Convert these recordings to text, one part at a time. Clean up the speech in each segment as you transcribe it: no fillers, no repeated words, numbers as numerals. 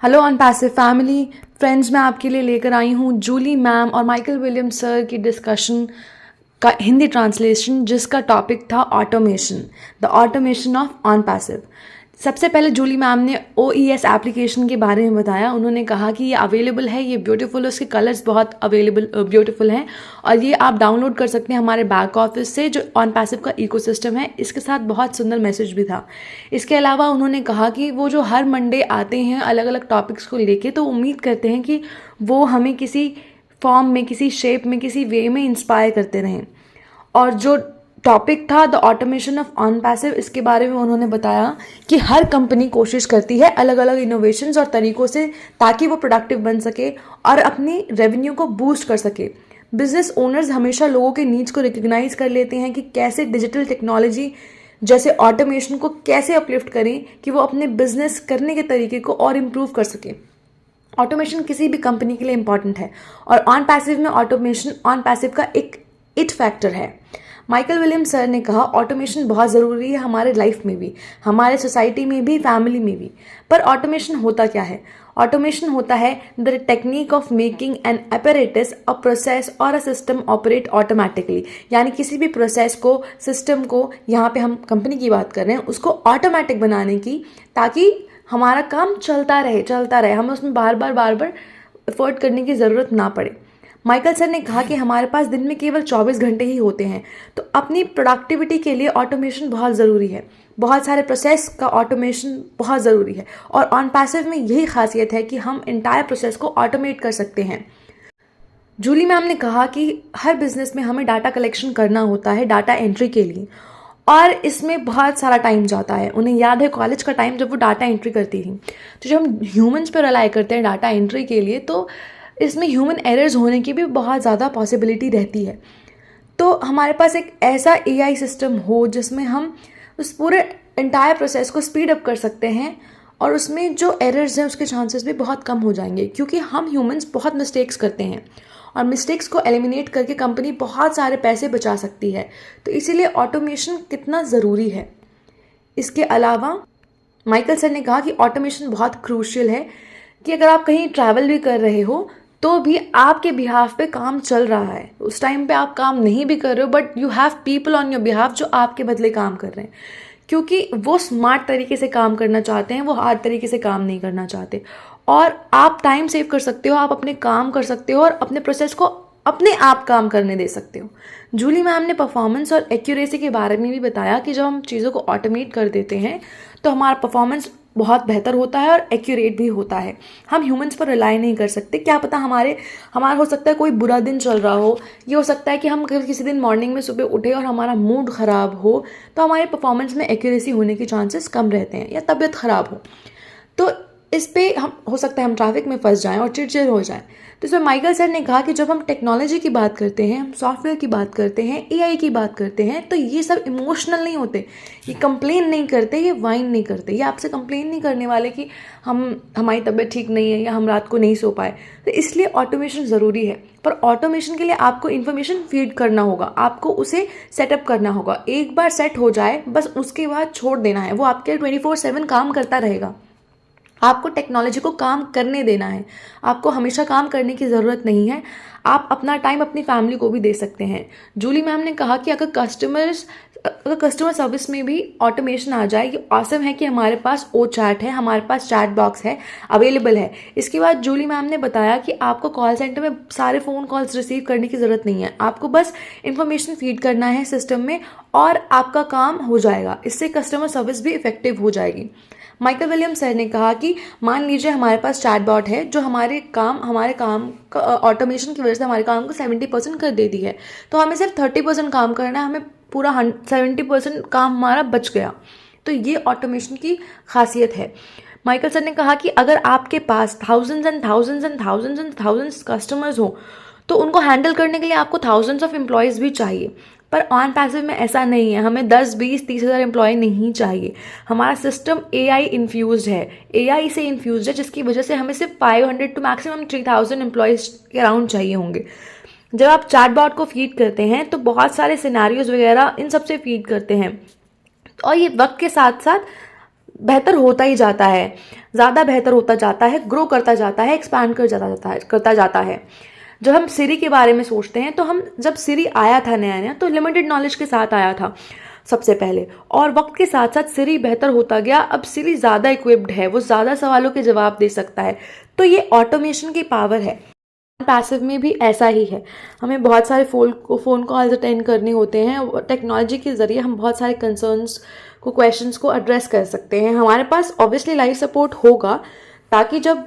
Hello अनपैसिव family friends, मैं आपके लिए लेकर आई हूँ जूली मैम और माइकल विलियम्स सर की डिस्कशन का हिंदी ट्रांसलेशन, जिसका टॉपिक था ऑटोमेशन, द ऑटोमेशन ऑफ अनपैसिव। सबसे पहले जूली मैम ने OES एप्लीकेशन के बारे में बताया। उन्होंने कहा कि ये अवेलेबल है, ये ब्यूटीफुल है, उसके कलर्स बहुत ब्यूटीफुल हैं और ये आप डाउनलोड कर सकते हैं हमारे बैक ऑफिस से, जो अनपैसिव का इकोसिस्टम है। इसके साथ बहुत सुंदर मैसेज भी था। इसके अलावा उन्होंने कहा कि वो जो हर मंडे आते हैं अलग अलग टॉपिक्स को लेके, तो उम्मीद करते हैं कि वो हमें किसी फॉर्म में, किसी शेप में, किसी वे में इंस्पायर करते रहें। और जो टॉपिक था द ऑटोमेशन ऑफ अनपैसिव, इसके बारे में उन्होंने बताया कि हर कंपनी कोशिश करती है अलग अलग इनोवेशंस और तरीकों से, ताकि वो प्रोडक्टिव बन सके और अपनी रेवेन्यू को बूस्ट कर सके। बिजनेस ओनर्स हमेशा लोगों के नीड्स को रिकग्नाइज कर लेते हैं कि कैसे डिजिटल टेक्नोलॉजी जैसे ऑटोमेशन को कैसे अपलिफ्ट करें कि वो अपने बिजनेस करने के तरीके को और इम्प्रूव कर सके। ऑटोमेशन किसी भी कंपनी के लिए इंपॉर्टेंट है और अनपैसिव में ऑटोमेशन अनपैसिव का एक इट फैक्टर है। माइकल विलियम्स सर ने कहा ऑटोमेशन बहुत ज़रूरी है हमारे लाइफ में भी, हमारे सोसाइटी में भी, फैमिली में भी। पर ऑटोमेशन होता क्या है? ऑटोमेशन होता है the technique of making an apparatus, a process और अ सिस्टम ऑपरेट ऑटोमेटिकली। यानी किसी भी प्रोसेस को, सिस्टम को, यहाँ पे हम कंपनी की बात कर रहे हैं, उसको ऑटोमेटिक बनाने की, ताकि हमारा काम चलता रहे, हमें उसमें बार बार एफर्ट करने की ज़रूरत ना पड़े। माइकल सर ने कहा कि हमारे पास दिन में केवल 24 घंटे ही होते हैं, तो अपनी प्रोडक्टिविटी के लिए ऑटोमेशन बहुत ज़रूरी है। बहुत सारे प्रोसेस का ऑटोमेशन बहुत ज़रूरी है और अनपैसिव में यही खासियत है कि हम इंटायर प्रोसेस को ऑटोमेट कर सकते हैं। जूली मैम ने कहा कि हर बिजनेस में हमें डाटा कलेक्शन करना होता है डाटा एंट्री के लिए, और इसमें बहुत सारा टाइम जाता है। उन्हें याद है कॉलेज का टाइम जब वो डाटा एंट्री करती थी। तो जब हम ह्यूमन्स पर रिलाई करते हैं डाटा एंट्री के लिए, तो इसमें ह्यूमन एरर्स होने की भी बहुत ज़्यादा पॉसिबिलिटी रहती है। तो हमारे पास एक ऐसा AI सिस्टम हो जिसमें हम उस पूरे इंटायर प्रोसेस को स्पीड अप कर सकते हैं और उसमें जो एरर्स हैं उसके चांसेस भी बहुत कम हो जाएंगे, क्योंकि हम ह्यूमंस बहुत मिस्टेक्स करते हैं और मिस्टेक्स को एलिमिनेट करके कंपनी बहुत सारे पैसे बचा सकती है। तो इसीलिए ऑटोमेशन कितना ज़रूरी है। इसके अलावा माइकल सर ने कहा कि ऑटोमेशन बहुत क्रूशियल है, कि अगर आप कहीं ट्रैवल भी कर रहे हो तो भी आपके बिहाफ पे काम चल रहा है। उस टाइम पे आप काम नहीं भी कर रहे हो, but you have people on your behalf जो आपके बदले काम कर रहे हैं, क्योंकि वो स्मार्ट तरीके से काम करना चाहते हैं, वो हार्ड तरीके से काम नहीं करना चाहते। और आप टाइम सेव कर सकते हो, आप अपने काम कर सकते हो और अपने प्रोसेस को अपने आप काम करने दे सकते हो। जूली मैम ने परफॉर्मेंस और एक्यूरेसी के बारे में भी बताया कि जब हम चीज़ों को ऑटोमेट कर देते हैं तो हमारा परफॉर्मेंस बहुत बेहतर होता है और एक्यूरेट भी होता है। हम ह्यूमंस पर रिलाई नहीं कर सकते। क्या पता हमारा हो सकता है कोई बुरा दिन चल रहा हो, ये हो सकता है कि हम किसी दिन मॉर्निंग में सुबह उठे और हमारा मूड ख़राब हो, तो हमारे परफॉर्मेंस में एक्यूरेसी होने के चांसेस कम रहते हैं, या तबीयत ख़राब हो तो इस पे हम हो सकता है हम ट्रैफिक में फंस जाएं और चिड़चिड़ हो जाएं। तो इसमें माइकल सर ने कहा कि जब हम टेक्नोलॉजी की बात करते हैं, हम सॉफ्टवेयर की बात करते हैं, AI की बात करते हैं, तो ये सब इमोशनल नहीं होते, ये कंप्लेन नहीं करते, ये वाइन नहीं करते, ये आपसे कंप्लेन नहीं करने वाले कि हमारी तबीयत ठीक नहीं है या हम रात को नहीं सो पाए। तो इसलिए ऑटोमेशन ज़रूरी है, पर ऑटोमेशन के लिए आपको इन्फॉर्मेशन फीड करना होगा, आपको उसे सेटअप करना होगा। एक बार सेट हो जाए बस उसके बाद छोड़ देना है, वो आपके 24/7 काम करता रहेगा। आपको टेक्नोलॉजी को काम करने देना है, आपको हमेशा काम करने की ज़रूरत नहीं है। आप अपना टाइम अपनी फैमिली को भी दे सकते हैं। जूली मैम ने कहा कि अगर कस्टमर सर्विस में भी ऑटोमेशन आ जाए, ये ऑसम है कि हमारे पास चैट है, हमारे पास चैट बॉक्स है, अवेलेबल है। इसके बाद जूली मैम ने बताया कि आपको कॉल सेंटर में सारे फ़ोन कॉल्स रिसीव करने की ज़रूरत नहीं है, आपको बस इंफॉर्मेशन फीड करना है सिस्टम में और आपका काम हो जाएगा। इससे कस्टमर सर्विस भी इफेक्टिव हो जाएगी। माइकल विलियम्स सर ने कहा कि मान लीजिए हमारे पास चैट बॉट है जो हमारे काम का ऑटोमेशन की वजह से हमारे काम को 70% कर देती है, तो हमें सिर्फ 30% काम करना है, हमें पूरा 70% काम हमारा बच गया। तो ये ऑटोमेशन की खासियत है। माइकल सर ने कहा कि अगर आपके पास थाउजेंड्स कस्टमर्स हो, तो उनको हैंडल करने के लिए आपको थाउजेंड्स ऑफ एम्प्लॉयज़ भी चाहिए। पर अनपैसिव में ऐसा नहीं है, हमें 10, 20, 30 हज़ार एम्प्लॉय नहीं चाहिए। हमारा सिस्टम AI इन्फ्यूज़ है, AI से इन्फ्यूज़ है, जिसकी वजह से हमें सिर्फ 500 टू मैक्सिमम 3000 एम्प्लॉयज़ के अराउंड चाहिए होंगे। जब आप चैटबॉट को फीड करते हैं तो बहुत सारे सिनेरियोज वगैरह इन सब से फीड करते हैं, और ये वक्त के साथ साथ बेहतर होता ही जाता है, ज़्यादा बेहतर होता जाता है, ग्रो करता जाता है, एक्सपैंड करता जाता है। जब हम सिरी के बारे में सोचते हैं तो हम जब सिरी आया था नया नया तो लिमिटेड नॉलेज के साथ आया था सबसे पहले, और वक्त के साथ साथ सिरी बेहतर होता गया। अब सिरी ज़्यादा इक्विप्ड है, वो ज़्यादा सवालों के जवाब दे सकता है। तो ये ऑटोमेशन की पावर है। पैसिव में भी ऐसा ही है। हमें बहुत सारे फ़ोन कॉल्स अटेंड करने होते हैं, टेक्नोलॉजी के ज़रिए हम बहुत सारे कंसर्न्स को, क्वेश्चंस को एड्रेस कर सकते हैं। हमारे पास ऑब्वियसली लाइव सपोर्ट होगा, ताकि जब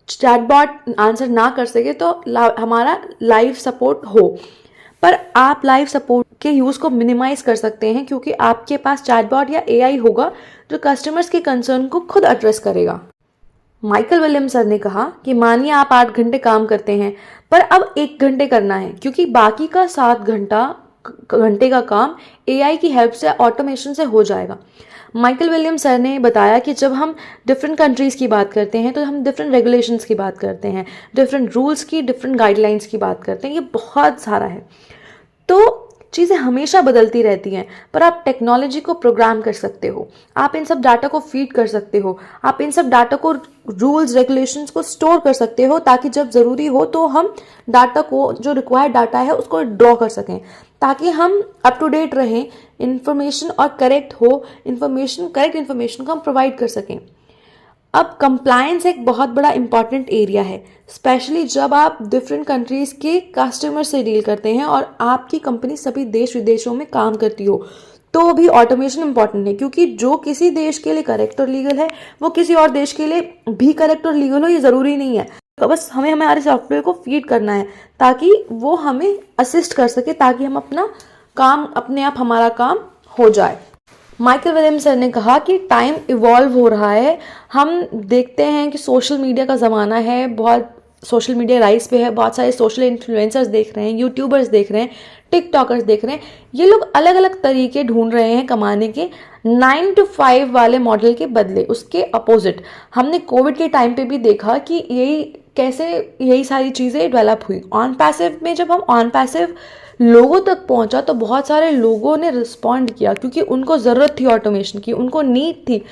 चैटबॉट आंसर ना कर सके तो हमारा लाइव सपोर्ट हो। पर आप लाइव सपोर्ट के यूज़ को मिनिमाइज़ कर सकते हैं, क्योंकि आपके पास चैटबॉट या एआई होगा जो कस्टमर्स के कंसर्न को खुद एड्रेस करेगा। माइकल विलियम्स सर ने कहा कि मानिए आप 8 घंटे काम करते हैं, पर अब 1 घंटे करना है, क्योंकि बाकी का 7 घंटे का काम एआई की हेल्प से, ऑटोमेशन से हो जाएगा। माइकल विलियम्स सर ने बताया कि जब हम डिफरेंट कंट्रीज़ की बात करते हैं तो हम डिफरेंट रेगुलेशंस की बात करते हैं, डिफरेंट रूल्स की, डिफरेंट गाइडलाइंस की बात करते हैं। ये बहुत सारा है। तो चीज़ें हमेशा बदलती रहती हैं, पर आप टेक्नोलॉजी को प्रोग्राम कर सकते हो, आप इन सब डाटा को फीड कर सकते हो, आप इन सब डाटा को, रूल्स रेगुलेशंस को स्टोर कर सकते हो, ताकि जब ज़रूरी हो तो हम डाटा को, जो रिक्वायर्ड डाटा है उसको ड्रॉ कर सकें, ताकि हम अप टू डेट रहें, इन्फॉर्मेशन और करेक्ट इन्फॉर्मेशन को हम प्रोवाइड कर सकें। अब कंप्लायंस एक बहुत बड़ा इंपॉर्टेंट एरिया है, स्पेशली जब आप डिफरेंट कंट्रीज़ के कस्टमर से डील करते हैं और आपकी कंपनी सभी देश विदेशों में काम करती हो, तो भी ऑटोमेशन इंपॉर्टेंट है। क्योंकि जो किसी देश के लिए करेक्ट और लीगल है, वो किसी और देश के लिए भी करेक्ट और लीगल हो, ये ज़रूरी नहीं है। तो बस हमें हमारे सॉफ्टवेयर को फीड करना है, ताकि वो हमें असिस्ट कर सके, ताकि हम अपना काम, अपने आप हमारा काम हो जाए। माइकल विलियम्स सर ने कहा कि टाइम इवॉल्व हो रहा है। हम देखते हैं कि सोशल मीडिया का ज़माना है, बहुत सोशल मीडिया राइज पे है, बहुत सारे सोशल इन्फ्लुएंसर्स देख रहे हैं, यूट्यूबर्स देख रहे हैं, टिकटॉकर्स देख रहे हैं। ये लोग अलग अलग तरीके ढूंढ रहे हैं कमाने के, 9 to 5 वाले मॉडल के बदले, उसके अपोजिट। हमने कोविड के टाइम पे भी देखा कि यही सारी चीज़ें डेवलप हुई। ऑन पैसिव में जब हम ऑन पैसिव लोगों तक पहुंचा तो बहुत सारे लोगों ने रिस्पॉन्ड किया, क्योंकि उनको ज़रूरत थी ऑटोमेशन की, उनको नीड थी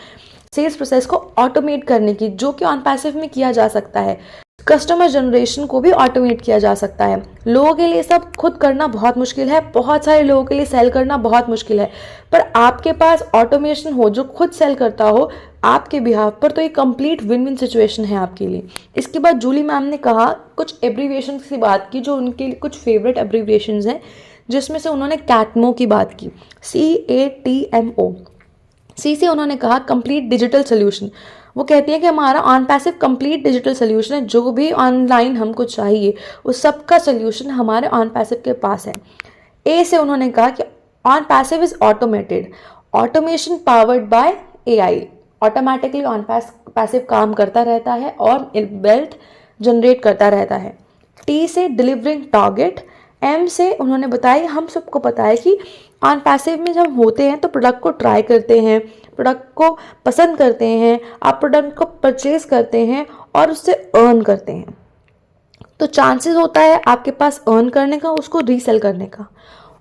सेल्स प्रोसेस को ऑटोमेट करने की, जो कि ऑन पैसिव में किया जा सकता है। कस्टमर जनरेशन को भी ऑटोमेट किया जा सकता है। लोगों के लिए सब खुद करना बहुत मुश्किल है, बहुत सारे लोगों के लिए सेल करना बहुत मुश्किल है, पर आपके पास ऑटोमेशन हो जो खुद सेल करता हो आपके बिहाफ पर, तो ये कंप्लीट विन विन सिचुएशन है आपके लिए। इसके बाद जूली मैम ने कहा, कुछ एब्रीविएशन की बात की, जो उनके लिए कुछ फेवरेट एब्रीविएशंस हैं, जिसमें से उन्होंने कैटमो की बात की, CATMO। सी से उन्होंने कहा कंप्लीट डिजिटल सोल्यूशन। वो कहती है कि हमारा on passive complete digital solution है, जो भी ऑनलाइन हमको चाहिए उस सब का सोल्यूशन हमारे ऑन पैसिव के पास है। ए से उन्होंने कहा कि on passive is automated, automation powered by AI, automatically on passive काम करता रहता है और वेल्थ जनरेट करता रहता है। टी से डिलीवरिंग टारगेट। एम से उन्होंने बताया, हम सबको पता है कि ऑन पैसिव में जब होते हैं तो प्रोडक्ट को ट्राई करते हैं, प्रोडक्ट को पसंद करते हैं, आप प्रोडक्ट को परचेज करते हैं और उससे अर्न करते हैं, तो चांसेस होता है आपके पास अर्न करने का, उसको रीसेल करने का।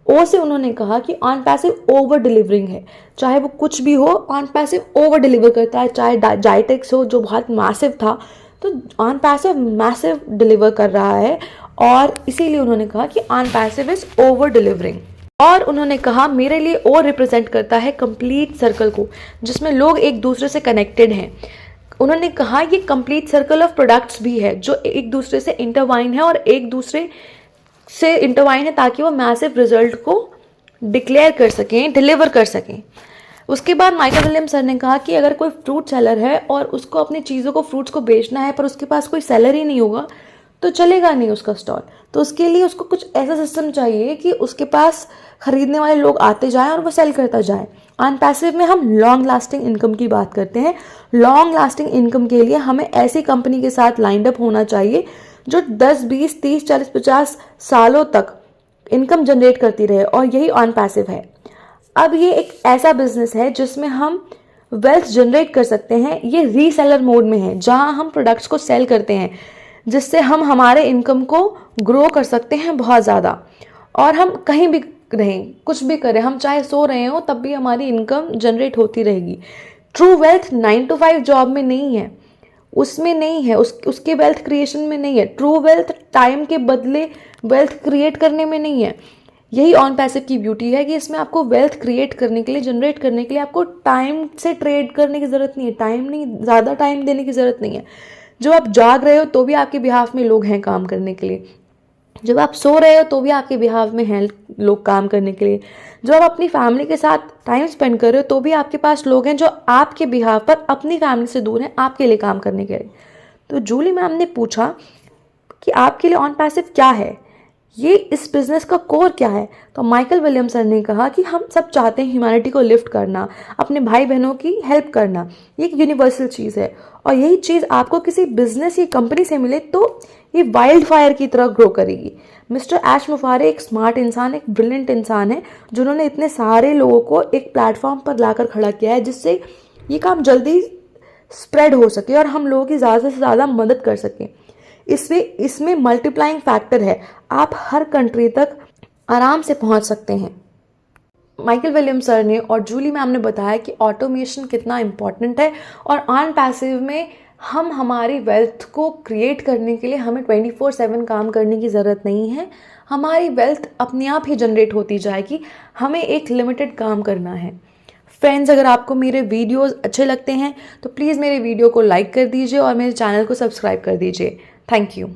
ओ से उन्होंने कहा कि ऑन पैसिव ओवर डिलीवरिंग है, चाहे वो कुछ भी हो, ऑन पैसिव ओवर डिलीवर करता है। चाहे जाइटेक्स हो जो बहुत मैसिव था, तो ऑन पैसिव मैसिव डिलीवर कर रहा है, और इसीलिए उन्होंने कहा कि on passive is over delivering. और उन्होंने कहा मेरे लिए ओ रिप्रेजेंट करता है कंप्लीट सर्कल को, जिसमें लोग एक दूसरे से कनेक्टेड हैं। उन्होंने कहा ये कंप्लीट सर्कल ऑफ प्रोडक्ट्स भी है, जो एक दूसरे से इंटरवाइन है, और एक दूसरे से इंटरवाइन है ताकि वो मैसिव रिजल्ट को डिक्लेयर कर सकें, डिलीवर कर सकें। उसके बाद माइकल विलियम्स सर ने कहा कि अगर कोई फ्रूट सेलर है और उसको अपनी चीज़ों को, फ्रूट्स को बेचना है, पर उसके पास कोई सेलर ही नहीं होगा, तो चलेगा नहीं उसका स्टॉल। तो उसके लिए उसको कुछ ऐसा सिस्टम चाहिए कि उसके पास खरीदने वाले लोग आते जाएं और वो सेल करता जाए। ऑन पैसिव में हम लॉन्ग लास्टिंग इनकम की बात करते हैं। लॉन्ग लास्टिंग इनकम के लिए हमें ऐसी कंपनी के साथ लाइंड अप होना चाहिए जो 10, 20, 30, 40, 50 सालों तक इनकम जनरेट करती रहे, और यही ऑन पैसिव है। अब ये एक ऐसा बिजनेस है जिसमें हम वेल्थ जनरेट कर सकते हैं। ये रीसेलर मोड में है, जहां हम प्रोडक्ट्स को सेल करते हैं, जिससे हम हमारे इनकम को ग्रो कर सकते हैं बहुत ज़्यादा। और हम कहीं भी रहें, कुछ भी करें, हम चाहे सो रहे हो तब भी हमारी इनकम जनरेट होती रहेगी। ट्रू वेल्थ 9 to 5 जॉब में नहीं है, उसमें नहीं है, उसके वेल्थ क्रिएशन में नहीं है। ट्रू वेल्थ टाइम के बदले वेल्थ क्रिएट करने में नहीं है। यही ऑन पैसिव की ब्यूटी है कि इसमें आपको वेल्थ क्रिएट करने के लिए, जनरेट करने के लिए आपको टाइम से ट्रेड करने की ज़रूरत नहीं है, टाइम नहीं, ज़्यादा टाइम देने की ज़रूरत नहीं है। जब आप जाग रहे हो तो भी आपके बिहाफ में लोग हैं काम करने के लिए, जब आप सो रहे हो तो भी आपके बिहाफ में हैं लोग काम करने के लिए, जब आप अपनी फैमिली के साथ टाइम स्पेंड कर रहे हो तो भी आपके पास लोग हैं जो आपके बिहाफ पर अपनी फैमिली से दूर हैं आपके लिए काम करने के लिए। तो जूली मैम ने पूछा कि आपके लिए ऑन पैसिव क्या है, ये इस बिज़नेस का कोर क्या है। तो माइकल विलियम्सन ने कहा कि हम सब चाहते हैं ह्यूमैनिटी को लिफ्ट करना, अपने भाई बहनों की हेल्प करना, ये एक यूनिवर्सल चीज़ है और यही चीज़ आपको किसी बिजनेस या कंपनी से मिले तो ये वाइल्ड फायर की तरह ग्रो करेगी। मिस्टर ऐश मुफारे एक स्मार्ट इंसान, एक ब्रिलियंट इंसान है जिन्होंने इतने सारे लोगों को एक प्लेटफॉर्म पर लाकर खड़ा किया है जिससे ये काम जल्दी स्प्रेड हो सके और हम लोगों की ज़्यादा से ज़्यादा मदद कर सकें। इसमें मल्टीप्लाइंग फैक्टर है, आप हर कंट्री तक आराम से पहुंच सकते हैं। माइकल विलियम्स सर ने और जूली मैम ने बताया कि ऑटोमेशन कितना इम्पॉर्टेंट है और ऑन पैसिव में हम हमारी वेल्थ को क्रिएट करने के लिए हमें 24/7 काम करने की ज़रूरत नहीं है, हमारी वेल्थ अपने आप ही जनरेट होती जाएगी, हमें एक लिमिटेड काम करना है। फ्रेंड्स, अगर आपको मेरे वीडियोस अच्छे लगते हैं तो प्लीज़ मेरे वीडियो को लाइक कर दीजिए और मेरे चैनल को सब्सक्राइब कर दीजिए। Thank you.